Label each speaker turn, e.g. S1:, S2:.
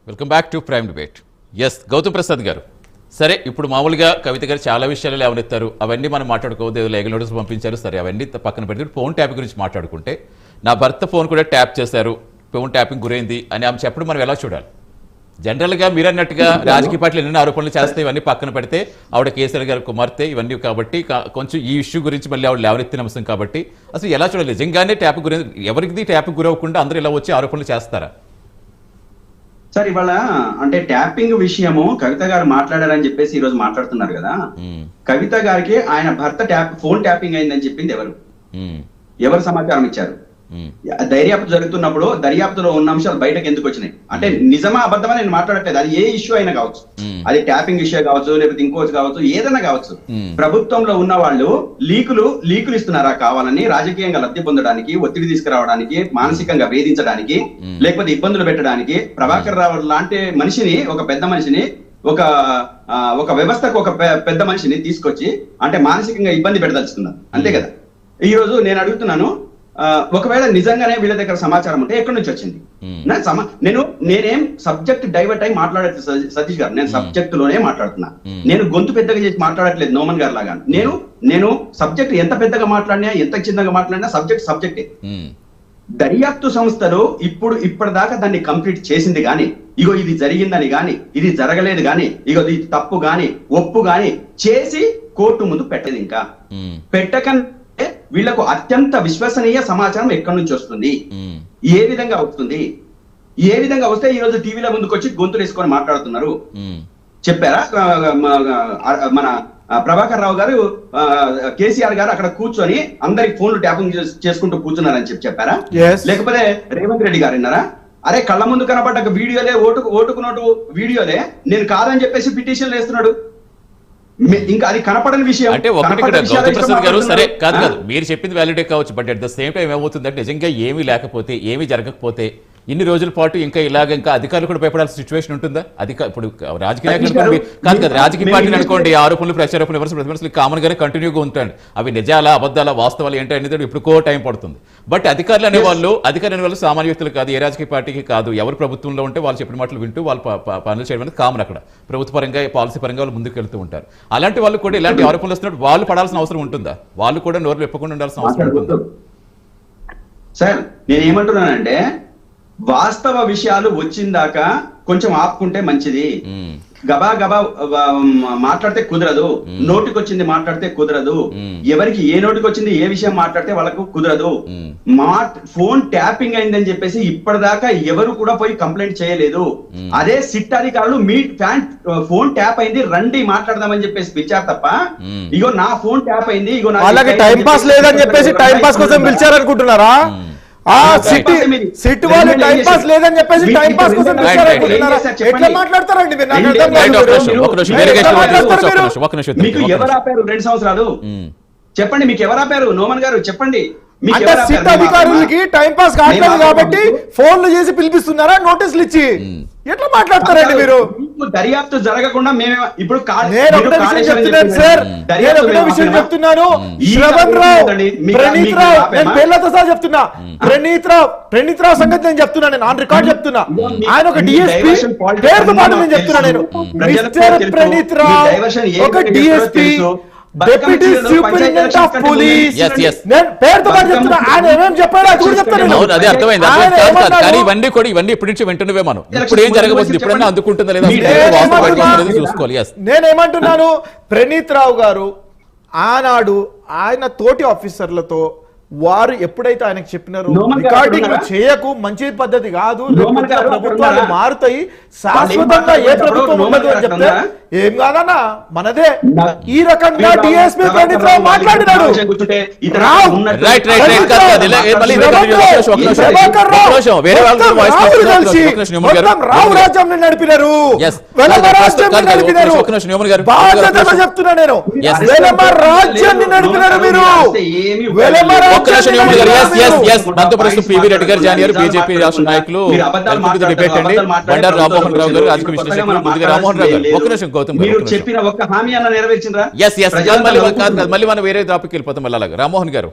S1: Welcome back to prime debate. S Gautam Prasad గారు, సరే ఇప్పుడు మామూలుగా కవిత గారు చాలా విషయాలు లేవనెత్తారు, అవన్నీ మనం మాట్లాడుకోవద్దు, ఏదో లీగల్ నోటీస్ పంపించారు, సరే అవన్నీ పక్కన పెడితే ఫోన్ ట్యాపింగ్ గురించి మాట్లాడుకుంటే నా భర్త ఫోన్ కూడా ట్యాప్ చేశారు, ఫోన్ ట్యాపింగ్ గురైంది అని ఆమె చెప్పడం మనం ఎలా చూడాలి? జనరల్గా మీరు అన్నట్టుగా రాజకీయ పార్టీలు ఎన్ని ఆరోపణలు చేస్తే ఇవన్నీ పక్కన పెడితే ఆవిడ కేసీఆర్ గారి కుమార్తె ఇవన్నీ కాబట్టి కొంచెం ఈ ఇష్యూ గురించి మళ్ళీ ఆవిడ లేవనెత్తిన అంశం కాబట్టి అసలు ఎలా చూడాలి? నిజంగానే ట్యాప్ గురించి ఎవరికి ట్యాప్ గురవకుండా అందరూ ఇలా వచ్చి ఆరోపణలు చేస్తారా?
S2: సార్ ఇవాళ అంటే ట్యాపింగ్ విషయము కవిత గారు మాట్లాడారని చెప్పేసి ఈ రోజు మాట్లాడుతున్నారు కదా. కవిత గారికి ఆయన భర్త ఫోన్ ట్యాపింగ్ అయిందని చెప్పింది ఎవరు సమాచారం ఇచ్చారు? దర్యాప్తు జరుగుతున్నప్పుడు దర్యాప్తులో ఉన్న అంశాలు బయటకు ఎందుకు వచ్చినాయి అంటే నిజమా అబద్ధమా నేను మాట్లాడట్లేదు. అది ఏ ఇష్యూ అయినా కావచ్చు, అది ట్యాపింగ్ ఇష్యూ కావచ్చు, లేకపోతే ఇంకోటి కావచ్చు, ఏదైనా కావచ్చు. ప్రభుత్వంలో ఉన్న వాళ్ళు లీకులు ఇస్తున్నారా కావాలని రాజకీయంగా లబ్ధి పొందడానికి, ఒత్తిడి తీసుకురావడానికి, మానసికంగా వేధించడానికి, లేకపోతే ఇబ్బందులు పెట్టడానికి ప్రభాకర్ రావు లాంటి మనిషిని, ఒక పెద్ద మనిషిని, ఒక వ్యవస్థకు ఒక పెద్ద మనిషిని తీసుకొచ్చి అంటే మానసికంగా ఇబ్బంది పెట్టదలుచుకున్నారు అంతే కదా. ఈ రోజు నేను అడుగుతున్నాను, ఒకవేళ నిజంగానే వీళ్ళ దగ్గర సమాచారం ఉంటే ఎక్కడి నుంచి వచ్చింది? నేనేం సబ్జెక్ట్ డైవర్ట్ అయి మాట్లాడట్లేదు సతీష్ గారు, నేను సబ్జెక్ట్ లోనే మాట్లాడుతున్నా. నేను గొంతు పెద్దగా చేసి మాట్లాడట్లేదు నోమన్ గారు లాగా. నేను సబ్జెక్ట్ ఎంత పెద్దగా మాట్లాడినా, ఎంత చిన్నగా మాట్లాడినా సబ్జెక్టే. దర్యాప్తు సంస్థలు ఇప్పటిదాకా దాన్ని కంప్లీట్ చేసింది గాని, ఇగో ఇది జరిగిందని గాని, ఇది జరగలేదు గాని, ఇగో ఇది తప్పు గాని, ఒప్పు గాని చేసి కోర్టు ముందు పెట్టదు. ఇంకా పెట్టకనే వీళ్లకు అత్యంత విశ్వసనీయ సమాచారం ఎక్కడి నుంచి వస్తుంది, ఏ విధంగా వస్తుంది, ఏ విధంగా వస్తే ఈ రోజు టీవీల ముందుకు వచ్చి గొంతులు వేసుకొని మాట్లాడుతున్నారు? చెప్పారా? మన ప్రభాకర్ రావు గారు, కేసీఆర్ గారు అక్కడ కూర్చొని అందరికి ఫోన్లు ట్యాపింగ్ చేసుకుంటూ కూర్చున్నారని చెప్పారా? లేకపోతే రేవంత్ రెడ్డి గారు విన్నారా? అరే కళ్ళ ముందు కనబడ్డ వీడియోలే, ఓటుకు నోటు వీడియోలే నేను కాదని చెప్పేసి పిటిషన్లు వేస్తున్నాడు. ఇంకా అది కనపడని విషయం
S1: అంటే ఒకటి గౌతమ్ ప్రసాద్ గారు, సరే కాదు మీరు చెప్పింది వ్యాలిడే కావచ్చు, but at the same time ఏమవుతుందంటే నిజంగా ఏమీ లేకపోతే, ఏమీ జరగకపోతే ఇన్ని రోజుల పాటు ఇంకా అధికారులు కూడా భయపడాల్సిన సిచ్యువేషన్ ఉంటుందా? ఇప్పుడు రాజకీయ నాయకులు కాదు రాజకీయ పార్టీలు అనుకోండి, ఆరోపణలు, ప్రచారోపణలు, విమర్శలు కామన్ గానే కంటిన్యూగా ఉంటాయండి. అవి నిజాలా అబద్ధాలా వాస్తవాలు ఏంటి అనేది ఇప్పుడుకో టైం పడుతుంది. బట్ అధికారులు అనేవాళ్ళు సామాన్య వ్యక్తులు కాదు, ఏ రాజకీయ పార్టీకి కాదు, ఎవరు ప్రభుత్వంలో ఉంటే వాళ్ళు చెప్పిన మాటలు వింటూ వాళ్ళు పనులు చేయడం అనేది కామన్. అక్కడ ప్రభుత్వ పరంగా, పాలసీ పరంగా వాళ్ళు ముందుకు వెళ్తూ ఉంటారు. అలాంటి వాళ్ళు కూడా ఇలాంటి ఆరోపణలు వస్తున్నట్టు వాళ్ళు పడాల్సిన అవసరం ఉంటుందా? వాళ్ళు కూడా నోరు విప్పకుండా ఉండాల్సిన అవసరం ఉంటుందా?
S2: సార్ నేనేమంటున్నానంటే, వాస్తవ విషయాలు వచ్చిందాకా కొంచెం ఆపుకుంటే మంచిది. గబా మాట్లాడితే కుదరదు, నోటికొచ్చింది మాట్లాడితే కుదరదు, ఎవరికి ఏ నోటికొచ్చింది ఏ విషయం మాట్లాడితే వాళ్ళకు కుదరదు. ఫోన్ ట్యాపింగ్ అయిందని చెప్పేసి ఇప్పటిదాకా ఎవరు కూడా పోయి కంప్లైంట్ చేయలేదు. అదే సిట్ అధికారులు మీ ఫోన్ ట్యాప్ అయింది రండి మాట్లాడదామని చెప్పేసి పిలిచారు తప్ప, ఇగో నా ఫోన్ ట్యాప్ అయింది, ఇగో
S3: టైం పాస్ లేదని చెప్పేసి టైం పాస్ కోసం పిలిచారనుకుంటున్నారా? సిట్ వాళ్ళు టైం పాస్ లేదని చెప్పేసి టైం పాస్ కోసం ఎట్లా మాట్లాడతారండి?
S2: మీకు ఎవరు ఆపారు 2 సంవత్సరాలు? చెప్పండి, మీకు ఎవరు ఆపారు? నోమన్ గారు చెప్పండి.
S3: అంటే సిట్ అధికారులకి టైం పాస్ కావట్లేదు కాబట్టి ఫోన్లు చేసి పిలిపిస్తున్నారా నోటీసులు ఇచ్చి? ఎట్లా మాట్లాడతారండి మీరు?
S2: దర్యాప్తు జరగకుండా మేమే ఇప్పుడు
S3: చెప్తున్నాను. శ్రవణ్ రావు, ప్రణీత్ రావు, నేను పేర్లతో సహా చెప్తున్నా. ప్రణీత్ రావు సంగతి నేను చెప్తున్నా, నేను ఆన్ రికార్డ్ చెప్తున్నా. ఆయన ఒక డిఎస్పీ పేరుతో పాటు నేను చెప్తున్నా. నేను మిస్టర్ ప్రణీత్ రావు ఒక DSP, deputy superintendent of police, నేను పేరుతో పాటు చెప్తున్నా. ఆయన ఏమేమి చెప్పాడో అది కూడా చెప్తాను.
S1: అది అర్థమైంది. కానీ ఇవన్నీ ఇప్పటి నుంచి వెంటనే మనం ఇప్పుడు ఏం జరగబోతుంది, ఇప్పుడన్నా అందుకుంటుందా లేదా చూసుకోవాలి.
S3: నేనేమంటున్నాను, ప్రణీత్ రావు గారు ఆనాడు ఆయన తోటి ఆఫీసర్లతో వారు ఎప్పుడైతే ఆయనకు చెప్పినారు రికార్డింగ్ చేయకు, మంచి పద్ధతి కాదు, ప్రభుత్వాలు మారుతాయి, శాశ్వతంగా ఏ ప్రభుత్వం ఉండదు అని చెప్తే ఏం కాదన్నా మనదే. ఈ రకంగా డిఎస్పీ ప్రణీత్ రావు మాట్లాడినాడు. రావు రాజ్యం నడిపినారు, చెప్తున్నా నేను, రాజ్యాన్ని నడిపినారు మీరు.
S1: పివి రెడ్డి గారు జాయిన్ బీజేపీ రాష్ట్ర నాయకులు డిబేట్ అండి. బండారు రామ్మోహన్ రావు గారు రాజకీయ విశ్లేషకులు. రామ్మోహన్ రావు గారు ఒక్క నిమిషం, గౌతమ్
S2: చెప్పిన ఒక్క హామీ అన్న నెరవేర్చిందా?
S1: మళ్ళీ మనం వేరే టాపిక్ వెళ్ళిపోతాం. మళ్ళీ రామ్మోహన్ గారు